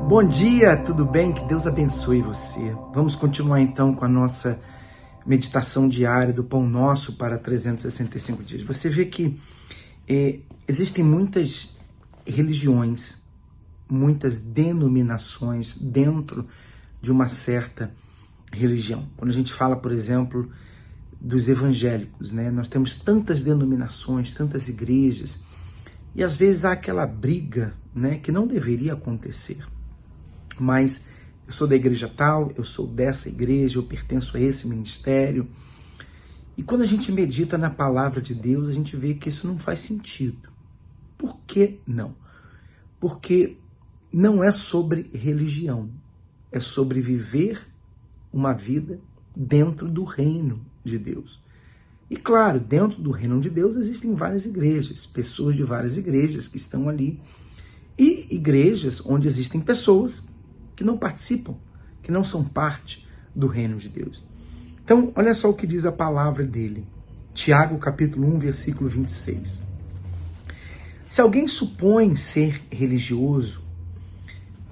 Bom dia, tudo bem? Que Deus abençoe você. Vamos continuar então com a nossa meditação diária do Pão Nosso para 365 dias. Você vê que existem muitas religiões, muitas denominações dentro de uma certa religião. Quando a gente fala, por exemplo, dos evangélicos, né? Nós temos tantas denominações, tantas igrejas, e às vezes há aquela briga, né, que não deveria acontecer. Mas eu sou da igreja tal, eu sou dessa igreja, eu pertenço a esse ministério. E quando a gente medita na palavra de Deus, a gente vê que isso não faz sentido. Por que não? Porque não é sobre religião, é sobre viver uma vida dentro do reino de Deus. E claro, dentro do reino de Deus existem várias igrejas, pessoas de várias igrejas que estão ali, e igrejas onde existem pessoas que não participam, que não são parte do reino de Deus. Então, olha só o que diz a palavra dele. Tiago, capítulo 1, versículo 26. Se alguém supõe ser religioso,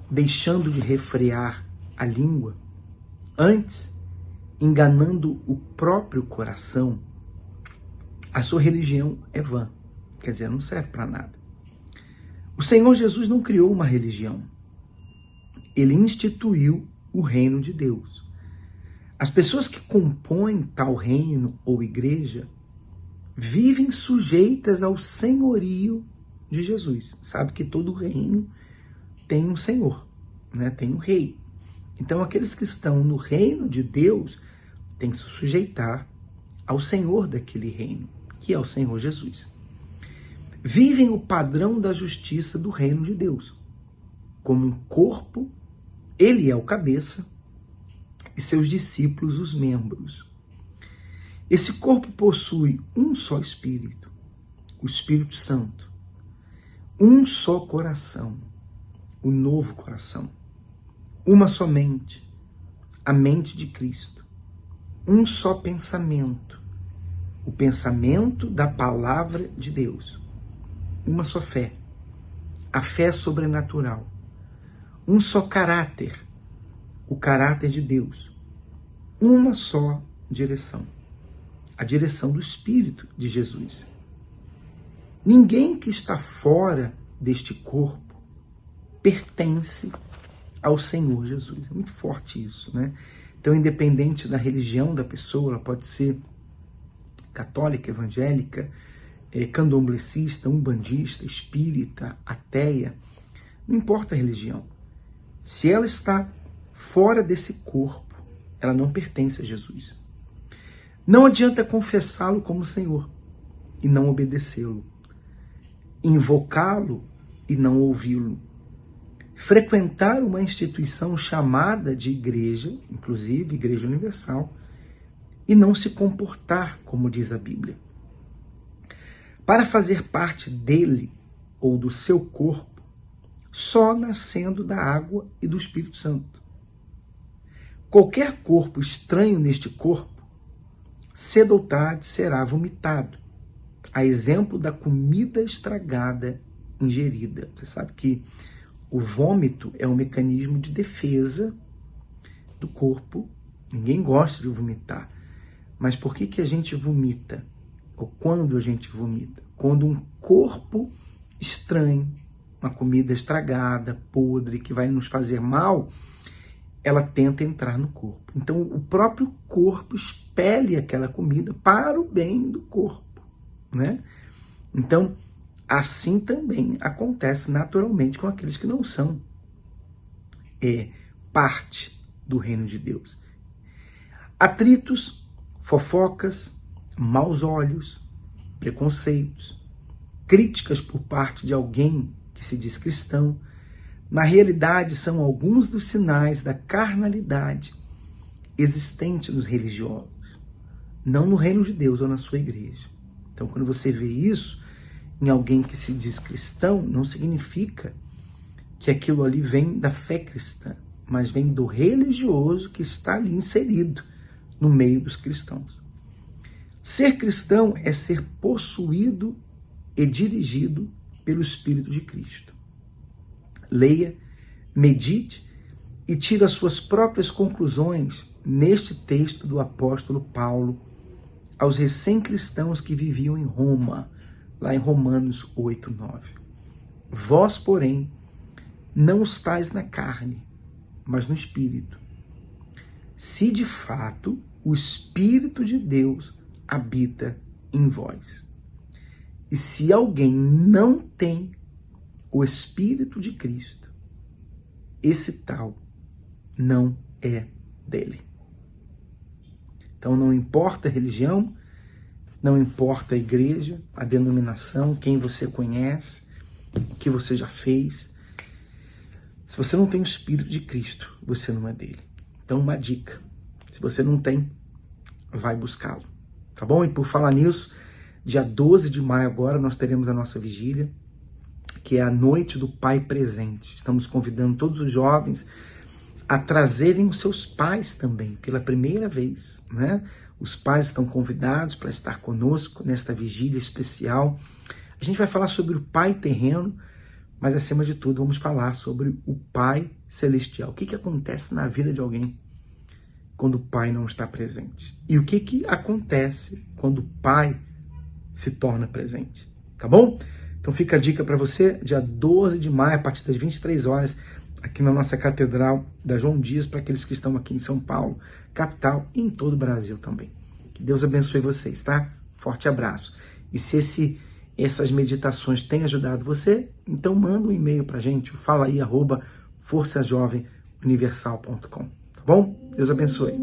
deixando de refrear a língua, antes enganando o próprio coração, a sua religião é vã. Quer dizer, não serve para nada. O Senhor Jesus não criou uma religião. Ele instituiu o reino de Deus. As pessoas que compõem tal reino ou igreja vivem sujeitas ao senhorio de Jesus. Sabe que todo reino tem um senhor, né? Tem um rei. Então aqueles que estão no reino de Deus têm que se sujeitar ao senhor daquele reino, que é o Senhor Jesus. Vivem o padrão da justiça do reino de Deus. Como um corpo, ele é o cabeça e seus discípulos os membros. Esse corpo possui um só Espírito, o Espírito Santo, um só coração, o novo coração, uma só mente, a mente de Cristo, um só pensamento, o pensamento da palavra de Deus, uma só fé, a fé sobrenatural, um só caráter, o caráter de Deus, uma só direção, a direção do Espírito de Jesus. Ninguém que está fora deste corpo pertence ao Senhor Jesus. É muito forte isso, né? Então, independente da religião da pessoa, ela pode ser católica, evangélica, candomblessista, umbandista, espírita, ateia, não importa a religião. Se ela está fora desse corpo, ela não pertence a Jesus. Não adianta confessá-lo como Senhor e não obedecê-lo, invocá-lo e não ouvi-lo, frequentar uma instituição chamada de igreja, inclusive Igreja Universal, e não se comportar como diz a Bíblia. Para fazer parte dele ou do seu corpo, só nascendo da água e do Espírito Santo. Qualquer corpo estranho neste corpo, cedo ou tarde será vomitado, a exemplo da comida estragada ingerida. Você sabe que o vômito é um mecanismo de defesa do corpo. Ninguém gosta de vomitar. Mas por que a gente vomita? Ou quando a gente vomita? Quando um corpo estranho, uma comida estragada, podre, que vai nos fazer mal, ela tenta entrar no corpo. Então, o próprio corpo expele aquela comida para o bem do corpo, né? Então, assim também acontece naturalmente com aqueles que não são parte do reino de Deus. Atritos, fofocas, maus olhos, preconceitos, críticas por parte de alguém que se diz cristão, na realidade são alguns dos sinais da carnalidade existente nos religiosos, não no reino de Deus ou na sua igreja. Então, quando você vê isso em alguém que se diz cristão, não significa que aquilo ali vem da fé cristã, mas vem do religioso que está ali inserido no meio dos cristãos. Ser cristão é ser possuído e dirigido pelo Espírito de Cristo. Leia medite e tire as suas próprias conclusões neste texto do apóstolo Paulo aos recém-cristãos que viviam em Roma, lá em Romanos 8:9. Vós, porém, não estáis na carne, mas no Espírito. Se de fato o Espírito de Deus habita em vós. E se alguém não tem o Espírito de Cristo, esse tal não é dele. Então não importa a religião, não importa a igreja, a denominação, quem você conhece, o que você já fez. Se você não tem o Espírito de Cristo, você não é dele. Então uma dica, se você não tem, vai buscá-lo, tá bom? E por falar nisso, dia 12 de maio agora nós teremos a nossa vigília, que é a Noite do Pai Presente. Estamos convidando todos os jovens a trazerem os seus pais também, pela primeira vez, né? Os pais estão convidados para estar conosco nesta vigília especial. A gente vai falar sobre o Pai terreno, mas acima de tudo vamos falar sobre o Pai celestial. O que acontece na vida de alguém quando o Pai não está presente? E o que acontece quando o Pai se torna presente? Tá bom? Então fica a dica para você, dia 12 de maio, a partir das 23 horas, aqui na nossa Catedral da João Dias, para aqueles que estão aqui em São Paulo, capital, e em todo o Brasil também. Que Deus abençoe vocês, tá? Forte abraço. E se essas meditações têm ajudado você, então manda um e-mail para a gente, fala aí, @forçajovemuniversal.com, tá bom? Deus abençoe.